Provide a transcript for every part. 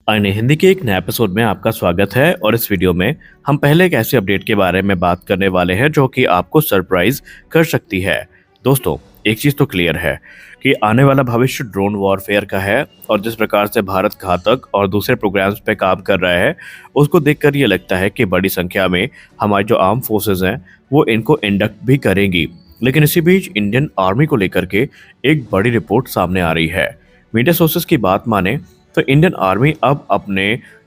आईने हिंदी के एक नए एपिसोड में आपका स्वागत है और इस वीडियो में हम पहले एक ऐसे अपडेट के बारे में बात करने वाले हैं जो कि आपको सरप्राइज कर सकती है। दोस्तों, एक चीज तो क्लियर है कि आने वाला भविष्य ड्रोन वॉरफेयर का है और जिस प्रकार से भारत घातक और दूसरे प्रोग्राम्स पे काम कर रहा है उसको देखकर ये लगता है कि बड़ी संख्या में हमारी जो आर्म फोर्सेज हैं वो इनको इंडक्ट भी करेंगी। लेकिन इसी बीच इंडियन आर्मी को लेकर के एक बड़ी रिपोर्ट सामने आ रही है। मीडिया सोर्सेज की बात माने तो इंडियन आर्मी अब अपने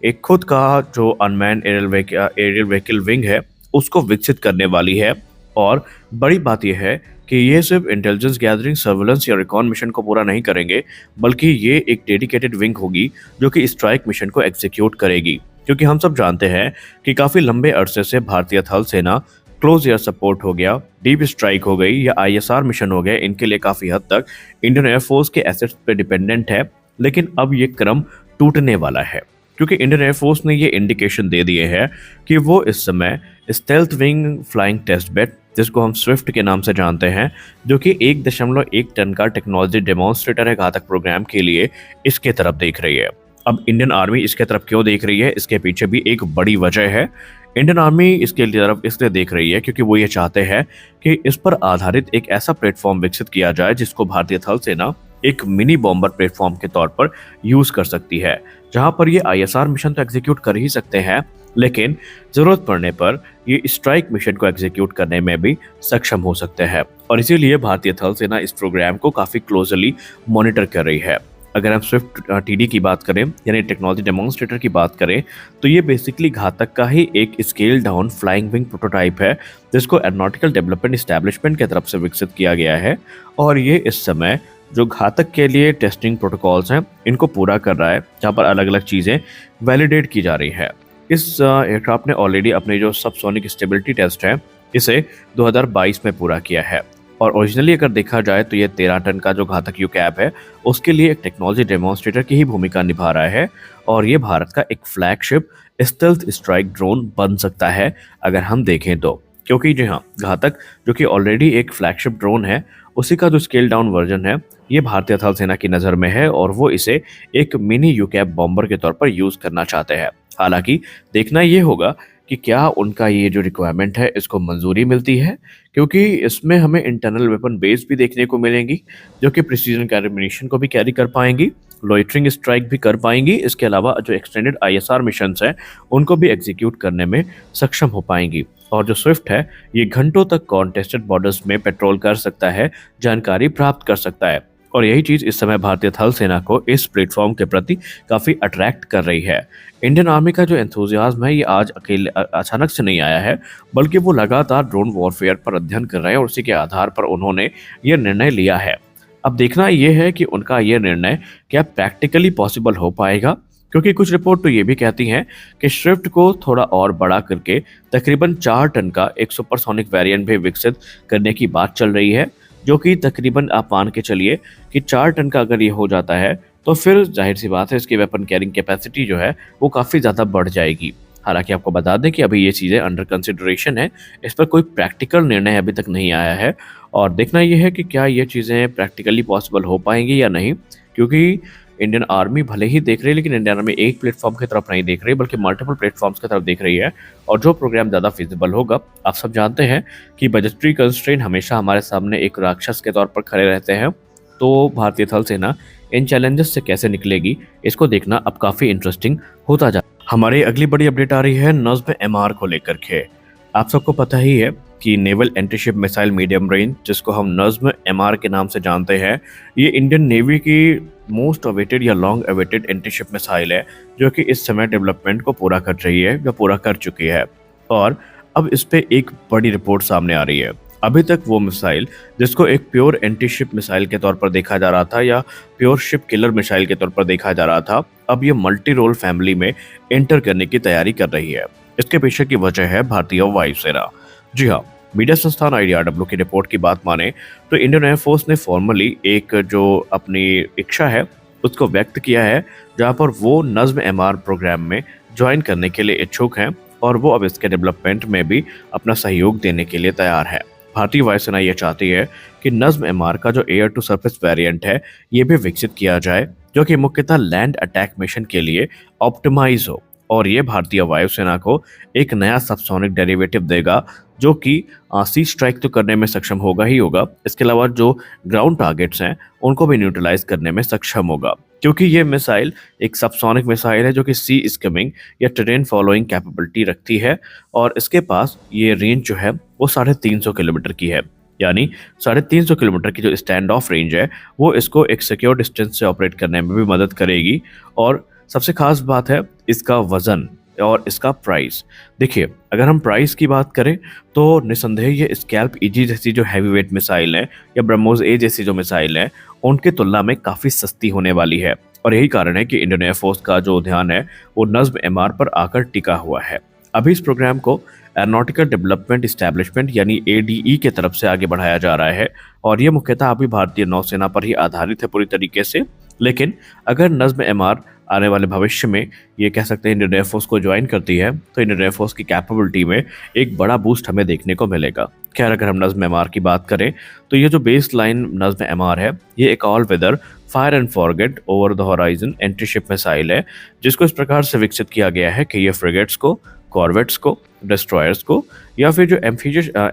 एक खुद का जो अनमैन एरियल व्हीकल विंग है उसको विकसित करने वाली है। और बड़ी बात यह है कि ये सिर्फ इंटेलिजेंस गैदरिंग, सर्वेलेंस या रिकॉन मिशन को पूरा नहीं करेंगे, बल्कि ये एक डेडिकेटेड विंग होगी जो कि स्ट्राइक मिशन को एग्जीक्यूट करेगी। क्योंकि हम सब जानते हैं कि काफ़ी लंबे अरसे से भारतीय थल सेना क्लोज एयर सपोर्ट हो गया, डीप स्ट्राइक हो गई या आईएसआर मिशन हो गए, इनके लिए काफ़ी हद तक इंडियन एयरफोर्स के एसेट्स पे डिपेंडेंट है। लेकिन अब ये क्रम टूटने वाला है क्योंकि इंडियन एयरफोर्स ने ये इंडिकेशन दे दिए है कि वो इस समय stealth wing flying test bed, जिसको हम स्विफ्ट के नाम से जानते हैं, जो कि 1.1 टन का टेक्नोलॉजी डेमोन्स्ट्रेटर है घातक प्रोग्राम के लिए, इसके तरफ देख रही है। अब इंडियन आर्मी इसके तरफ क्यों देख रही है, इसके पीछे भी एक बड़ी वजह है। इंडियन आर्मी इसके तरफ इसलिए देख रही है क्योंकि वो ये चाहते हैं कि इस पर आधारित एक ऐसा प्लेटफॉर्म विकसित किया जाए जिसको भारतीय थल सेना एक मिनी बॉम्बर प्लेटफॉर्म के तौर पर यूज कर सकती है, जहां पर ये आईएसआर मिशन तो एग्जीक्यूट कर ही सकते हैं, लेकिन जरूरत पड़ने पर ये स्ट्राइक मिशन को एग्जीक्यूट करने में भी सक्षम हो सकते हैं। और इसीलिए भारतीय थल सेना इस प्रोग्राम को काफी क्लोजली मॉनिटर कर रही है। अगर हम स्विफ्ट टीडी की बात करें यानी टेक्नोलॉजी डेमोन्स्ट्रेटर की बात करें तो ये बेसिकली घातक का ही एक scale down flying wing prototype है जिसको एरोनॉटिकल डेवलपमेंट एस्टैब्लिशमेंट की तरफ से विकसित किया गया है। और ये इस समय जो घातक के लिए टेस्टिंग प्रोटोकॉल्स हैं इनको पूरा कर रहा है, जहाँ पर अलग अलग चीज़ें वैलिडेट की जा रही है। इस एयरक्राफ्ट ने ऑलरेडी अपने जो सबसोनिक स्टेबिलिटी टेस्ट है इसे 2022 में पूरा किया है। और ओरिजिनली अगर देखा जाए तो ये 13 टन का जो घातक यूकैप है उसके लिए एक टेक्नोलॉजी डेमोन्स्ट्रेटर की ही भूमिका निभा रहा है। और ये भारत का एक फ्लैगशिप स्टेल्थ स्ट्राइक ड्रोन बन सकता है अगर हम देखें तो। क्योंकि जी हाँ, घातक जो कि ऑलरेडी एक फ्लैगशिप ड्रोन है, उसी का जो स्केल डाउन वर्जन है ये भारतीय थल सेना की नज़र में है और वो इसे एक मिनी यूकैप बॉम्बर के तौर पर यूज़ करना चाहते हैं। हालांकि देखना ये होगा कि क्या उनका ये जो रिक्वायरमेंट है इसको मंजूरी मिलती है, क्योंकि इसमें हमें इंटरनल वेपन बेस भी देखने को मिलेंगी जो कि प्रिसीजन कैरिमिनेशन को भी कैरी कर पाएंगी, लोइटरिंग स्ट्राइक भी कर पाएंगी। इसके अलावा जो एक्सटेंडेड आईएसआर मिशंस हैं उनको भी एग्जीक्यूट करने में सक्षम हो पाएंगी। और जो स्विफ्ट है ये घंटों तक कॉन्टेस्टेड बॉर्डर्स में पेट्रोल कर सकता है, जानकारी प्राप्त कर सकता है। और यही चीज़ इस समय भारतीय थल सेना को इस प्लेटफॉर्म के प्रति काफ़ी अट्रैक्ट कर रही है। इंडियन आर्मी का जो एंथुजियाज्म है ये आज अकेले अचानक से नहीं आया है, बल्कि वो लगातार ड्रोन वॉरफेयर पर अध्ययन कर रहे हैं और उसी के आधार पर उन्होंने ये निर्णय लिया है। अब देखना यह है कि उनका ये निर्णय क्या प्रैक्टिकली पॉसिबल हो पाएगा, क्योंकि कुछ रिपोर्ट तो ये भी कहती हैं कि स्विफ्ट को थोड़ा और बड़ा करके तकरीबन 4 टन का एक सुपरसोनिक वेरिएंट भी विकसित करने की बात चल रही है, जो कि तकरीबन आप मान के चलिए कि 4 टन का अगर ये हो जाता है तो फिर जाहिर सी बात है इसकी वेपन कैरिंग कैपेसिटी जो है वो काफ़ी ज़्यादा बढ़ जाएगी। हालांकि आपको बता दें कि अभी ये चीज़ें अंडर कंसिडरेशन है, इस पर कोई प्रैक्टिकल निर्णय अभी तक नहीं आया है और देखना यह है कि क्या ये चीज़ें प्रैक्टिकली पॉसिबल हो पाएंगी या नहीं। क्योंकि इंडियन आर्मी भले ही देख रही है लेकिन इंडियन आर्मी एक प्लेटफॉर्म की तरफ नहीं देख रही बल्कि मल्टीपल प्लेटफॉर्म्स की तरफ देख रही है। और जो प्रोग्राम ज़्यादा फिजिबल होगा, आप सब जानते हैं कि बजटरी कंस्ट्रेंट हमेशा हमारे सामने एक राक्षस के तौर पर खड़े रहते हैं, तो भारतीय थल सेना इन चैलेंजेस से कैसे निकलेगी इसको देखना अब काफ़ी इंटरेस्टिंग होता जा। हमारी अगली बड़ी अपडेट आ रही है नज्म एमआर को लेकर के। आप सबको पता ही है कि naval antiship missile medium range, जिसको हम नज्म एमआर के नाम से जानते हैं, ये इंडियन नेवी की मोस्ट अवेटेड या लॉन्ग अवेटेड एंटीशिप मिसाइल है जो कि इस समय डेवलपमेंट को पूरा कर रही है या पूरा कर चुकी है। और अब इस पे एक बड़ी रिपोर्ट सामने आ रही है। अभी तक वो मिसाइल जिसको एक प्योर एंटीशिप मिसाइल के तौर पर देखा जा रहा था या प्योर शिप किलर मिसाइल के तौर पर देखा जा रहा था, अब ये मल्टी रोल फैमिली में एंटर करने की तैयारी कर रही है। इसके पीछे की वजह है भारतीय वायुसेना। जी हाँ, मीडिया संस्थान आईडीआरडब्ल्यू की रिपोर्ट की बात माने तो इंडियन एयरफोर्स ने फॉर्मली एक जो अपनी इच्छा है उसको व्यक्त किया है, जहां पर वो नज्म एमआर प्रोग्राम में ज्वाइन करने के लिए इच्छुक हैं और वो अब इसके डेवलपमेंट में भी अपना सहयोग देने के लिए तैयार है। भारतीय वायुसेना ये चाहती है कि नज्म एमआर का जो एयर टू सरफेस वेरिएंट है ये भी विकसित किया जाए, जो कि मुख्यतः लैंड अटैक मिशन के लिए ऑप्टिमाइज हो। और ये भारतीय वायुसेना को एक नया सबसोनिक डेरिवेटिव देगा, जो कि सी स्ट्राइक तो करने में सक्षम होगा ही होगा, इसके अलावा जो ग्राउंड टारगेट्स हैं उनको भी न्यूट्रलाइज करने में सक्षम होगा, क्योंकि ये मिसाइल एक सबसोनिक मिसाइल है जो कि सी स्किमिंग या टेरेन फॉलोइंग कैपेबिलिटी रखती है। और इसके पास ये रेंज जो है वो 350 किलोमीटर की है, यानी 350 किलोमीटर की जो स्टैंड ऑफ रेंज है वो इसको एक सिक्योर डिस्टेंस से ऑपरेट करने में भी मदद करेगी। और सबसे खास बात है इसका वजन और इसका प्राइस। देखिए, अगर हम प्राइस की बात करें तो निसंदेह ये स्कैल्प ईजी जैसी जो हैवी वेट मिसाइल है या ब्रह्मोस ए जैसी जो मिसाइल है उनकी तुलना में काफ़ी सस्ती होने वाली है। और यही कारण है कि इंडियन एयरफोर्स का जो ध्यान है वो नज्म एमआर पर आकर टिका हुआ है। अभी इस प्रोग्राम को एरोनॉटिकल डेवलपमेंट इस्टेब्लिशमेंट यानी एडीई के तरफ से आगे बढ़ाया जा रहा है, और ये मुख्यतः अभी भारतीय नौसेना पर ही आधारित है पूरी तरीके से। लेकिन अगर नज्म एमआर आने वाले भविष्य में ये कह सकते हैं इंडियन एयरफोर्स को ज्वाइन करती है तो इंडियन एयरफोर्स की कैपेबिलिटी में एक बड़ा बूस्ट हमें देखने को मिलेगा। खैर, अगर हम नज्म एमआर की बात करें तो ये जो बेस लाइन नज्म एमआर है ये एक all weather fire and forget over the horizon anti ship missile है, जिसको इस प्रकार से विकसित किया गया है कि ये फ्रिगेट्स को, कॉर्वेट्स को, डिस्ट्रॉयर्स को या फिर जो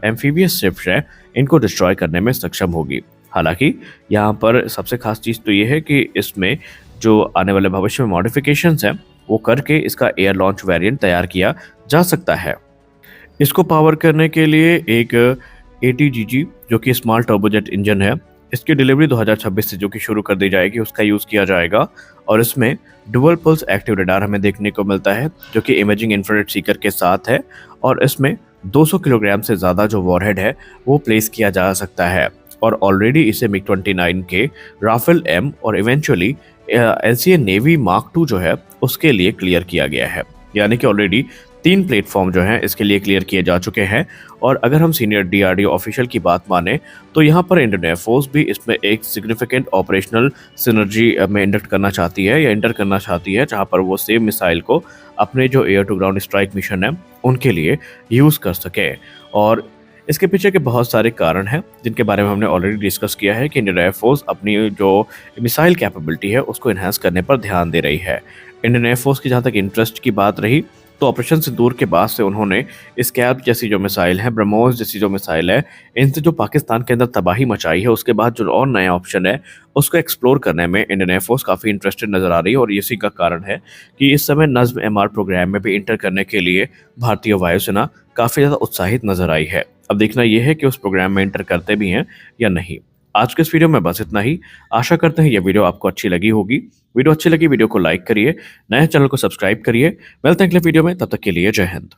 एम्फीबियस शिप्स हैं इनको डिस्ट्रॉय करने में सक्षम होगी। हालांकि यहाँ पर सबसे खास चीज़ तो ये है कि इसमें जो आने वाले भविष्य में मॉडिफिकेशंस हैं वो करके इसका एयर लॉन्च वेरिएंट तैयार किया जा सकता है। इसको पावर करने के लिए एक ATGG जो कि स्मॉल टर्बोजेट इंजन है, इसकी डिलीवरी 2026 से जो कि शुरू कर दी जाएगी, उसका यूज़ किया जाएगा। और इसमें डुअल पल्स एक्टिव रडार हमें देखने को मिलता है जो कि इमेजिंग इंफ्रारेड सीकर के साथ है। और इसमें 200 किलोग्राम से ज़्यादा जो वॉरहेड है वो प्लेस किया जा सकता है। और ऑलरेडी इसे MiG-29 के राफेल M और इवेंचुअली LCA नेवी मार्क 2 जो है उसके लिए क्लियर किया गया है, यानी कि ऑलरेडी 3 प्लेटफॉर्म जो हैं इसके लिए क्लियर किए जा चुके हैं। और अगर हम सीनियर DRDO ऑफिशियल की बात माने तो यहाँ पर इंडियन एयरफोर्स भी इसमें एक सिग्निफिकेंट ऑपरेशनल सिनर्जी में इंडक्ट करना चाहती है या इंटर करना चाहती है, जहाँ पर वो सेम मिसाइल को अपने जो air to ground strike mission है उनके लिए यूज़ कर सके। और इसके पीछे के बहुत सारे कारण हैं जिनके बारे में हमने ऑलरेडी डिस्कस किया है कि इंडियन एयरफोर्स अपनी जो मिसाइल कैपेबिलिटी है उसको इन्हांस करने पर ध्यान दे रही है। इंडियन एयरफोर्स की जहाँ तक इंटरेस्ट की बात रही तो ऑपरेशन सिंदूर के बाद से उन्होंने स्कैल्प जैसी जो मिसाइल है, ब्रह्मोस जैसी जो मिसाइल है, इनसे जो पाकिस्तान के अंदर तबाही मचाई है उसके बाद जो और नया ऑप्शन है उसको एक्सप्लोर करने में इंडियन एयरफोर्स काफ़ी इंटरेस्टेड नजर आ रही है। और इसी का कारण है कि इस समय नज्म एमआर प्रोग्राम में भी इंटर करने के लिए भारतीय वायुसेना काफ़ी ज़्यादा उत्साहित नजर आई है। अब देखना यह है कि उस प्रोग्राम में इंटर करते भी हैं या नहीं। आज के इस वीडियो में बस इतना ही। आशा करते हैं यह वीडियो आपको अच्छी लगी होगी। वीडियो अच्छी लगी वीडियो को लाइक करिए, नए चैनल को सब्सक्राइब करिए। मिलते हैं अगले वीडियो में, तब तक के लिए जय हिंद।